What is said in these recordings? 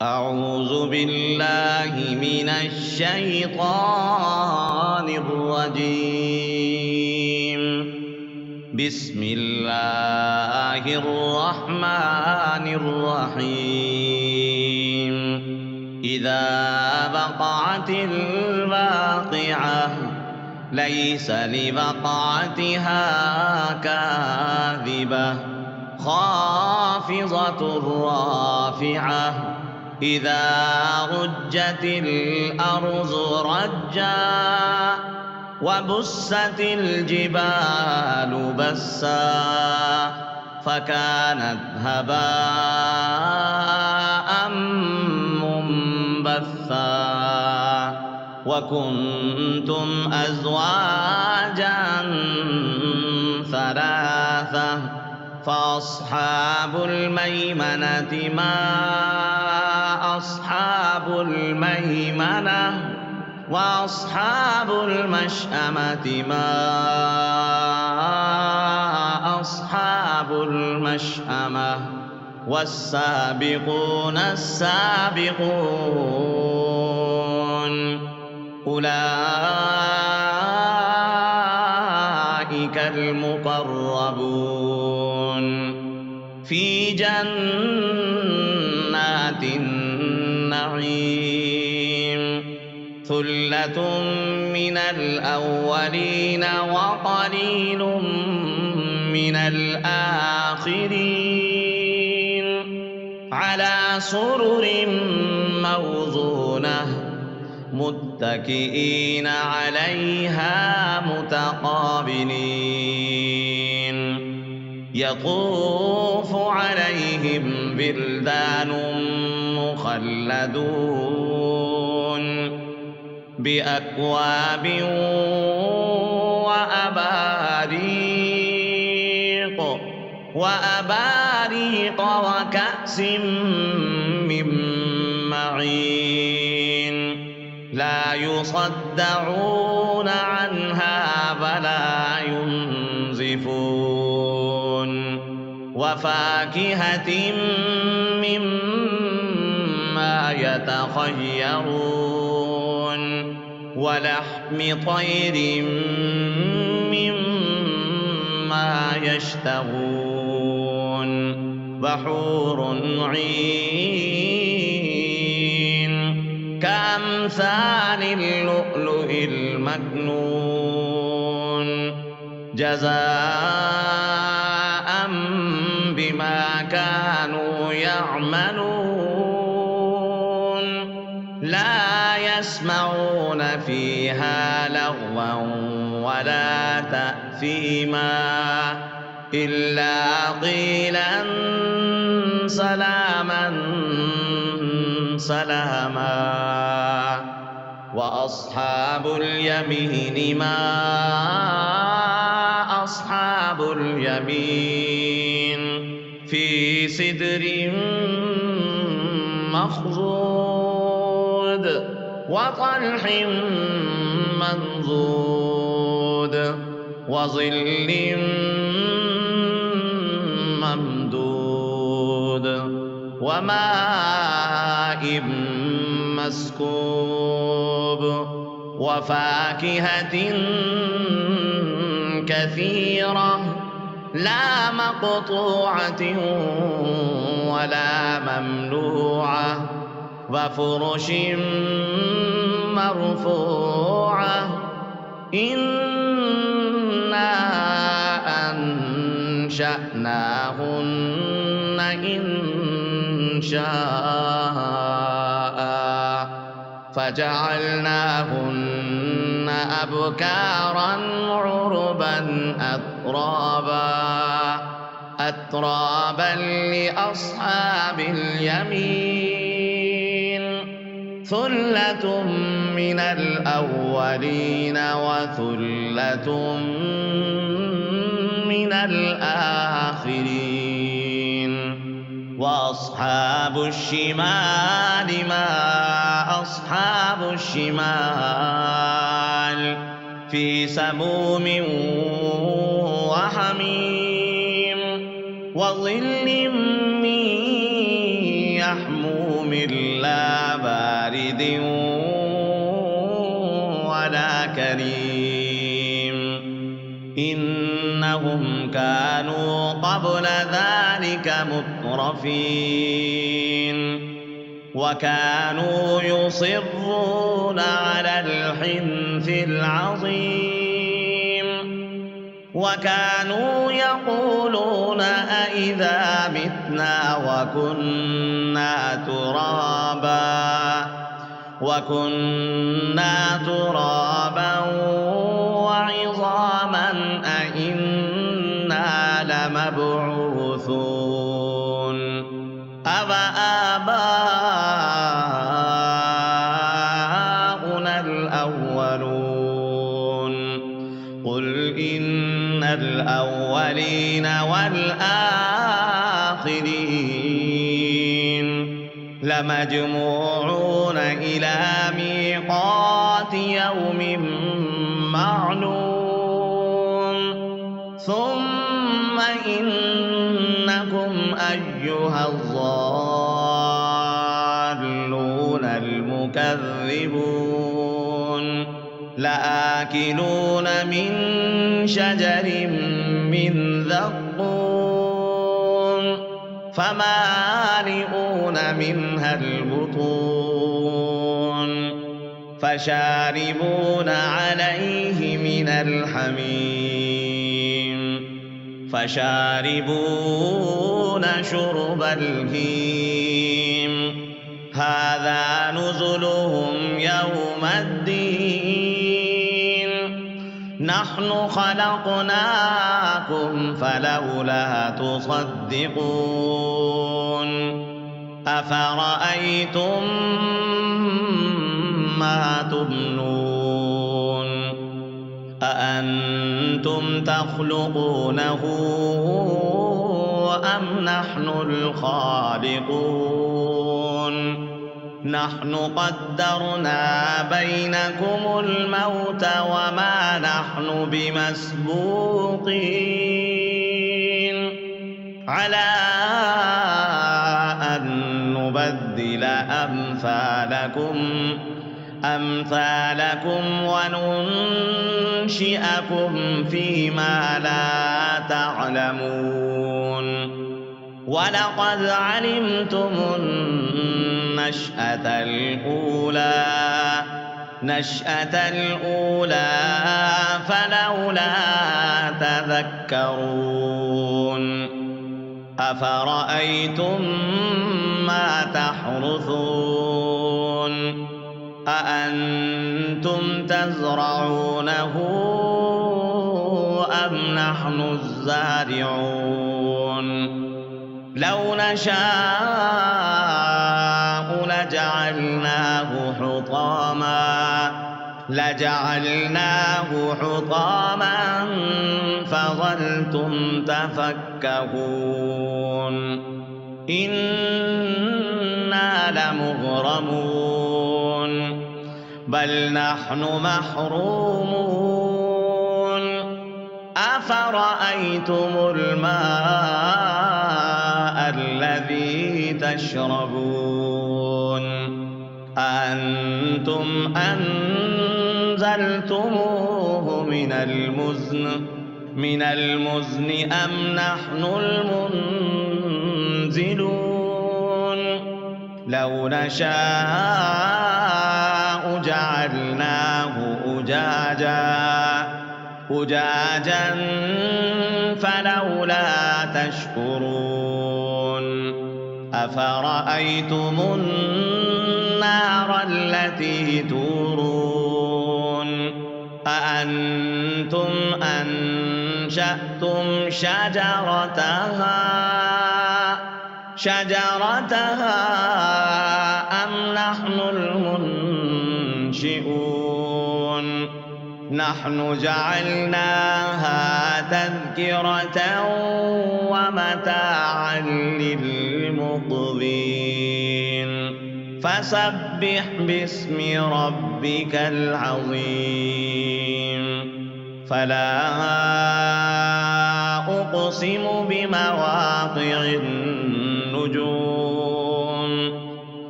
أعوذ بالله من الشيطان الرجيم. بسم الله الرحمن الرحيم. إذا وقعت الواقعة ليس لوقعتها كاذبة خافضة رافعة إذا رجت الأرض رجا وبست الجبال بسا فكانت هباء منبثا وكنتم أزواجا ثلاثة فأصحاب الميمنة ما أصحاب الميمنة وأصحاب المشأمة ما أصحاب المشأمة والسابقون السابقون أولئك المقربون في جنات النعيم ثلة من الأولين وقليل من الآخرين على سرر موضونة متكئين عليها متقابلين يطوف عليهم بلدان مخلدون بأكواب وأباريق وكأس من معين لا يصدعون عنها ولا ينزفون وفاكهة مما يتخيرون ولحم طير مما يشتهون وحور عين كأمثال اللؤلؤ المكنون جزاء بما كانوا يعملون لا يسمعون فيها لغوا ولا تأثيما إلا قيلا سلاما سلاما وأصحاب اليمين ما أصحاب اليمين في سدر مخضود وطلح منضود وظل ممدود وماء مسكوب وفاكهة كثيرة لا مقطوعة ولا ممنوعة وفرش مرفوعة إنا أنشأناهن إن شاء فجعلناهن أبكارا عربا أترابا لأصحاب اليمين ثلة من الأولين وثلة من الآخرين وأصحاب الشمال ما أصحاب الشمال في سموم وحميم وظل من يحموم يوم لا بارد ولا كريم إنهم كانوا قبل ذلك مترفين وكانوا يصرون على الحنث العظيم وكانوا يقولون أإذا متنا وكنا ترابا وعظاما أإنا لمبعوثون أَوَآبَاؤُنَا الْأَوَّلُونَ قُلْ إِنَّ الْأَوَّلِينَ وَالْآخِرِينَ لَمَجْمُوعُونَ إِلَى مِيقَاتِ يَوْمٍ مَّعْلُومٍ ثُمَّ إِنَّكُمْ أَيُّهَا الضَّالُّونَ المكذبون لآكلون من شجر من زقوم فمالئون منها البطون فشاربون عليه من الحميم فشاربون شرب الهيم هذا نزلهم يوم الدين نحن خلقناكم فلولا تصدقون أفرأيتم ما تمنون أأنتم تخلقونه أم نحن الخالقون نحن قدرنا بينكم الموت وما نحن بمسبوقين على أن نبدل أمثالكم وننشئكم فيما لا تعلمون ولقد علمتم النشأة الأولى فلولا تذكرون أفرأيتم ما تحرثون أأنتم تزرعونه أم نحن الزارعون لو نشاء لجعلناه حطاما فظلتم تفكهون إنا لمغرمون بل نحن محرومون أفرأيتم الماء الذي تشربون أأنتم أنزلتموه من المزن أم نحن المنزلون لو نشاء جعلناه أجاجا فلولا تشكرون أفرأيتم النار التي تورون أأنتم أنشأتم شجرتها أم نحن المنشئون نحن جعلناها تذكرة ومتاعا للمقوين فسبح باسم ربك العظيم فلا أقسم بمواقع النجوم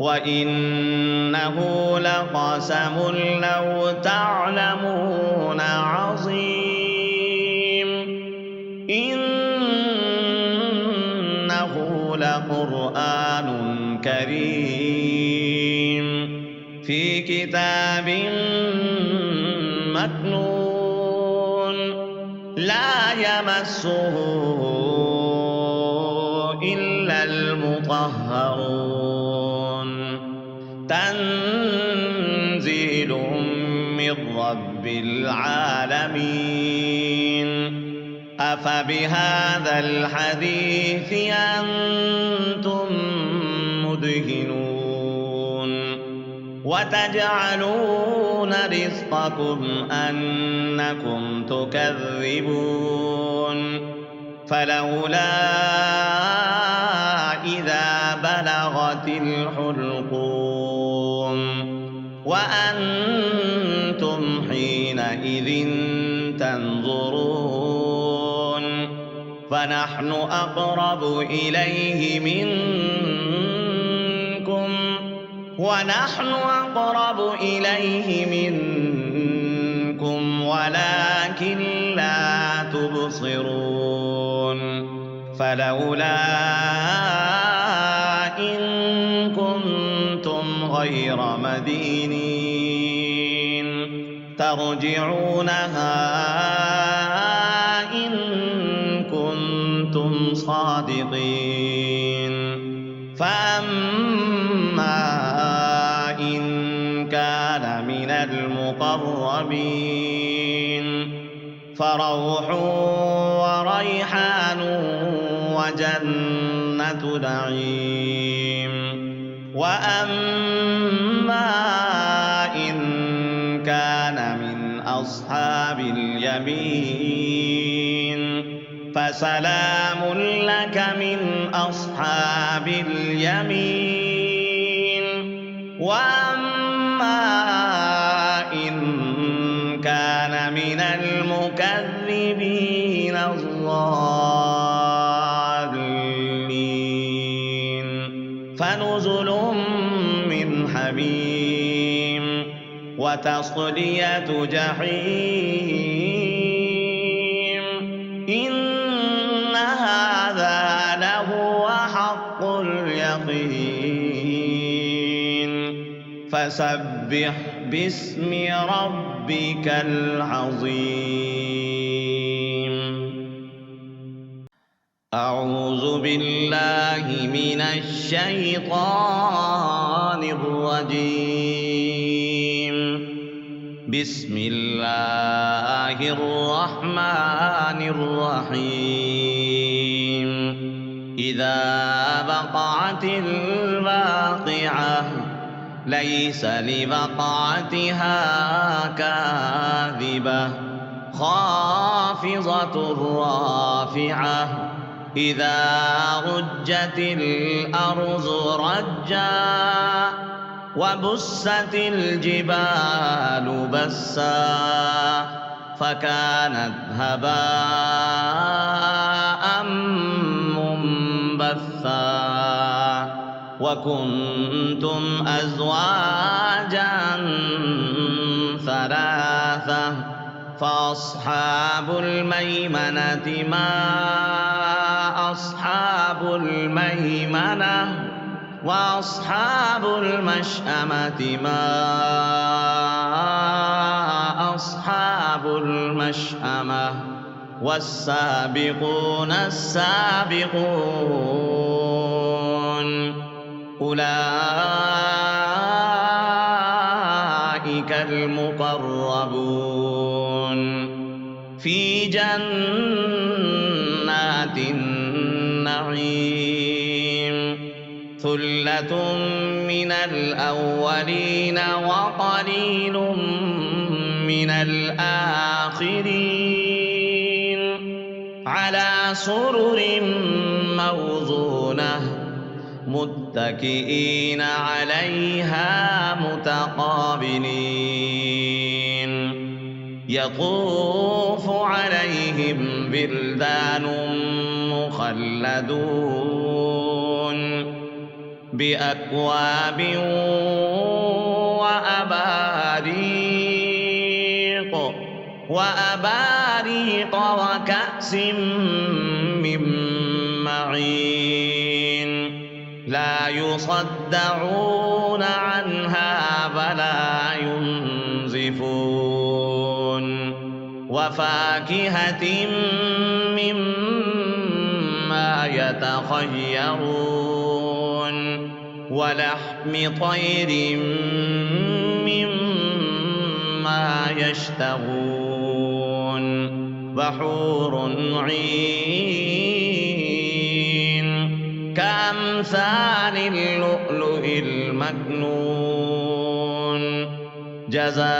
وإنه لقسم لو تعلمون عظيم إنه لقرآن كريم في كتاب مكنون لا يمسه إلا المطهرون تنزيل من رب العالمين أفبهذا الحديث أنتم مدهنون وتجعلون رزقكم أنكم تكذبون فلولا إذا بلغت الحلقوم وأنتم حينئذ تنظرون فنحن أقرب إليه منكم ولكن لا تبصرون فلولا إن كنتم غير مدينين ترجعونها إن كنتم صادقين فأما إن كان من المقربين فروح وريحان وجنة نعيم وأما إن كان من أصحاب اليمين فسلام لك من أصحاب اليمين وأما إن كان من المكذبين الضالين فنزل من حميم وتصلية جحيم إن هذا لهو حق اليقين فسبح باسم ربك العظيم أعوذ بالله من الشيطان الرجيم بسم الله الرحمن الرحيم إذا وقعت الواقعة ليس لوقعتها كاذبة خافضة رافعة إذا رجت الأرض رجا وبست الجبال بسا فكانت هباء منبثا وكنتم أزواجا ثلاثة فأصحاب الميمنة ما أصحاب الميمنة وأصحاب المشأمة ما أصحاب المشأمة والسابقون السابقون أولئك المقربون في جنات النعيم ثلة من الأولين وقليل من الآخرين على سرر موضونة متكئين عليها متقابلين يطوف عليهم بلدان مخلدون بأكواب وأباريق وكأس من معين لا يصدعون عنها ولا ينزفون وفاكهة مما يتخيرون ولحم طير مما يشتهون وحور عين كأمثال اللؤلؤ المكنون جزاء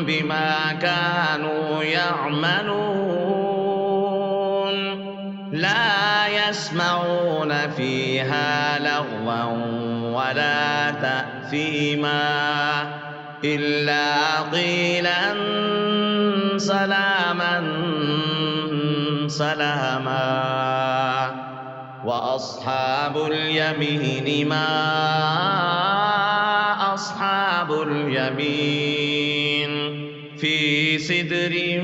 بما كانوا يعملون لا يسمعون فيها لغوا ولا تأثيما إلا قيلا سلاما سلاما وأصحاب اليمين ما أصحاب اليمين في سدر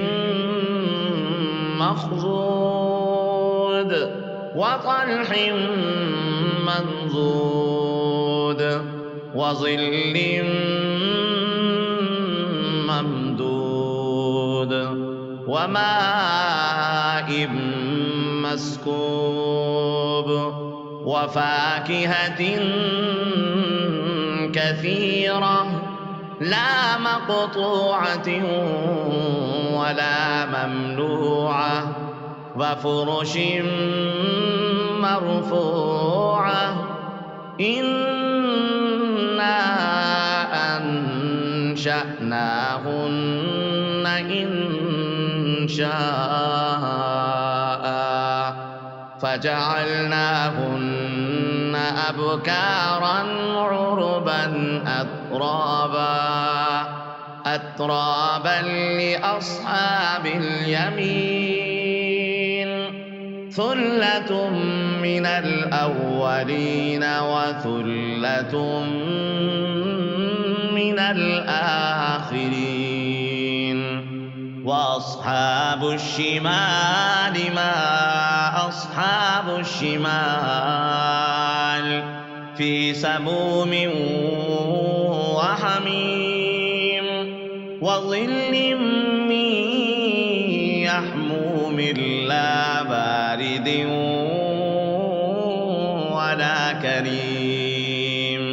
مخضود وطلح منضود وظل ممدود وماء مسكوب وفاكهة كثيرة لا مقطوعة ولا ممنوعة وفرش مرفوعة إنا أنشأناهن إنشاء فجعلناهن أبكارا عربا أترابا لأصحاب اليمين ثلة من الأولين وثلة من الآخرين وأصحاب الشمال ما أصحاب الشمال في سموم وحميم وظل من يحموم لا بارد ولا كريم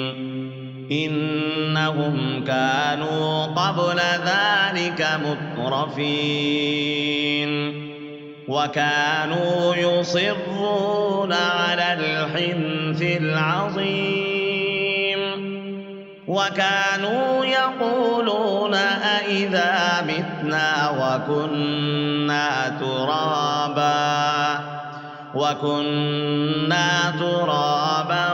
إنهم كانوا قبل ذلك مترفين وكانوا يصرون على الحنث العظيم وكانوا يقولون أإذا متنا وكنا ترابا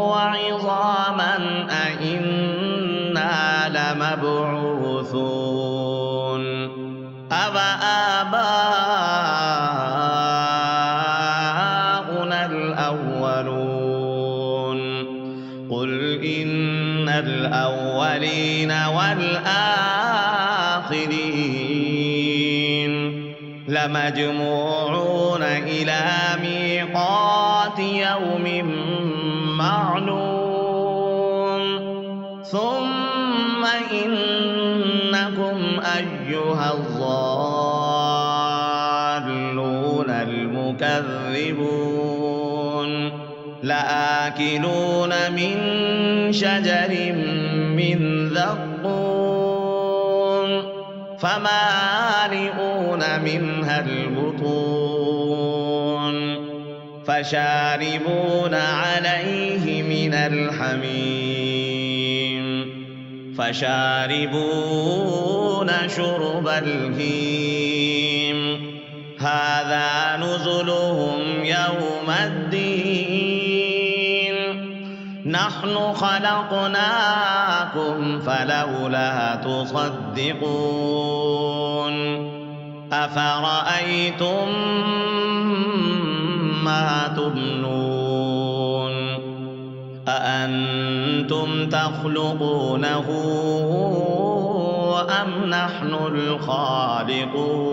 وعظاما أإنا لمبعوثون أَوَآبَاؤُنَا الْأَوَّلُونَ قُلْ إِنَّ الْأَوَّلِينَ وَالْآخِرِينَ لَمَجْمُوعُونَ إِلَى مِيقَاتِ يَوْمٍ معلوم ثم إنكم أيها الضالون المكذبون لآكلون من شجر من زقوم فمالئون منها البطون فشاربون عليه من الحميم فشاربون شرب الهيم هذا نزلهم يوم الدين نحن خلقناكم فلولا تصدقون أفرأيتم ما تمنون أأنتم تخلقونه أم نحن الخالقون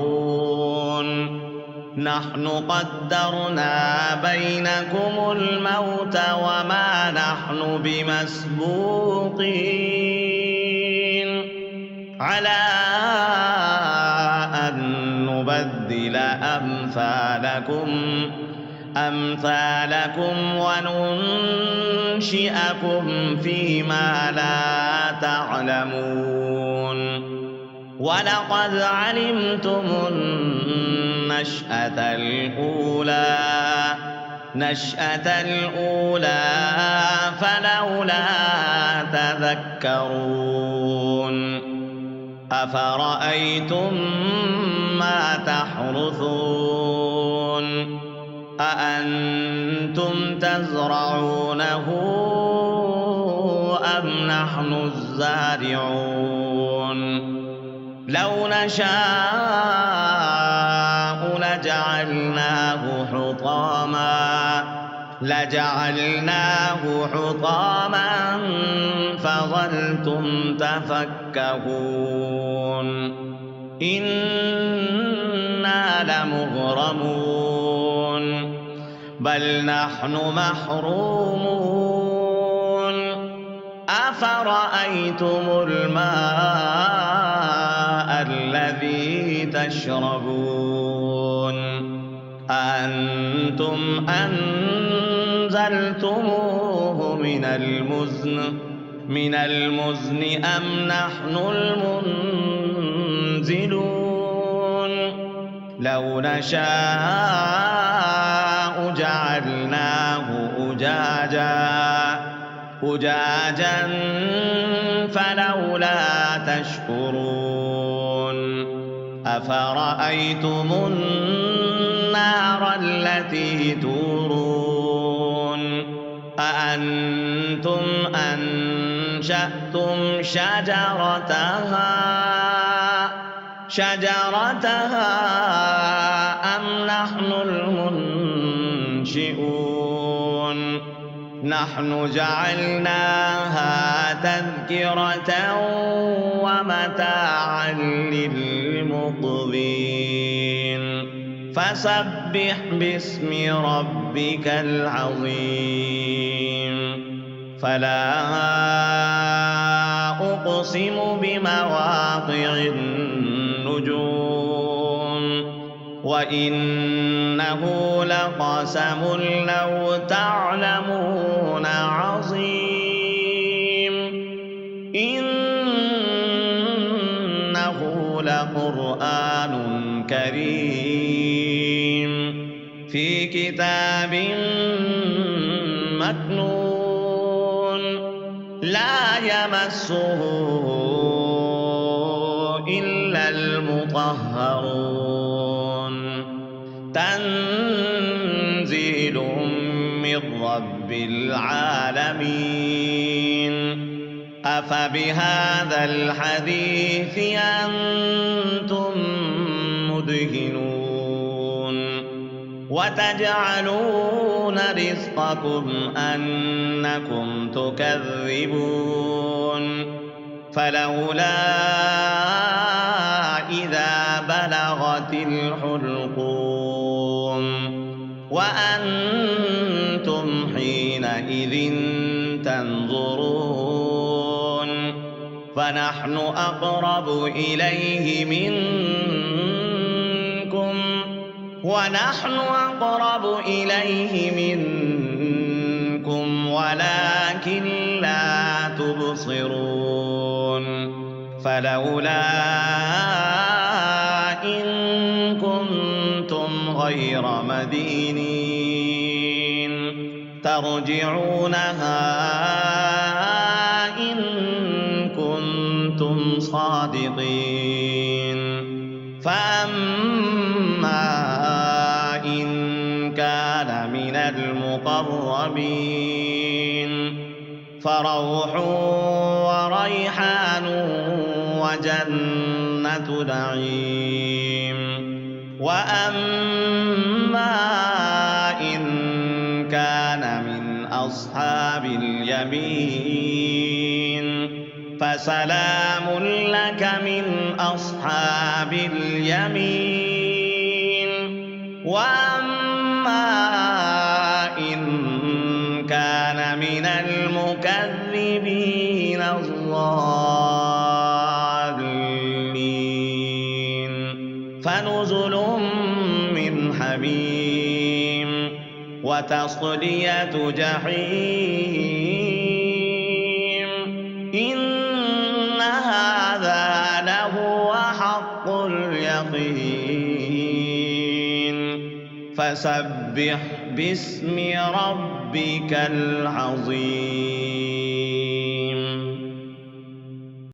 نحن قدرنا بينكم الموت وما نحن بمسبوقين على أن نبدل أمثالكم وننشئكم فيما لا تعلمون ولقد علمتم النشأة الأولى فلولا تذكرون أفرأيتم ما تحرثون أأنتم تزرعونه أم نحن الزارعون لو نشاء لجعلناه حطاما فظلتم تفكهون إنا لمغرمون بل نحن محرومون أفرأيتم الماء الذي تشربون أأنتم أنزلتموه من المزن أم نحن المنزلون لو نشاء جعلناه أجاجا فلولا تشكرون أفرأيتم النار التي تورون أأنتم أنشأتم شجرتها أم نحن المنشئون نحن جعلناها تذكرة ومتاعا للمقوين فسبح باسم ربك العظيم فلا أقسم بمواقع النجوم وإنه لقسم لو تعلمون عظيم إنه لقرآن كريم في كتاب مكنون لا يمسه إلا المطهرون تنزيل من رب العالمين أفبهذا الحديث أنتم مدهنون وتجعلون رزقكم أنكم تكذبون فلولا إذا بلغت الحلقوم وأنتم حينئذ تنظرون فنحن أقرب إليه منكم ولكن لا تبصرون فلولا إن كنتم غير مدينين ترجعونها إن كنتم صادقين فأما إن كان من المقربين فروح وريحان وجنة نعيم وأما إن كان من أصحاب اليمين فسلام لك من أصحاب اليمين وأما إن كان من المكذبين الضالين فنزل من حميم وتصلية جحيم إن هذا لهو حق اليقين فسبح باسم ربك العظيم.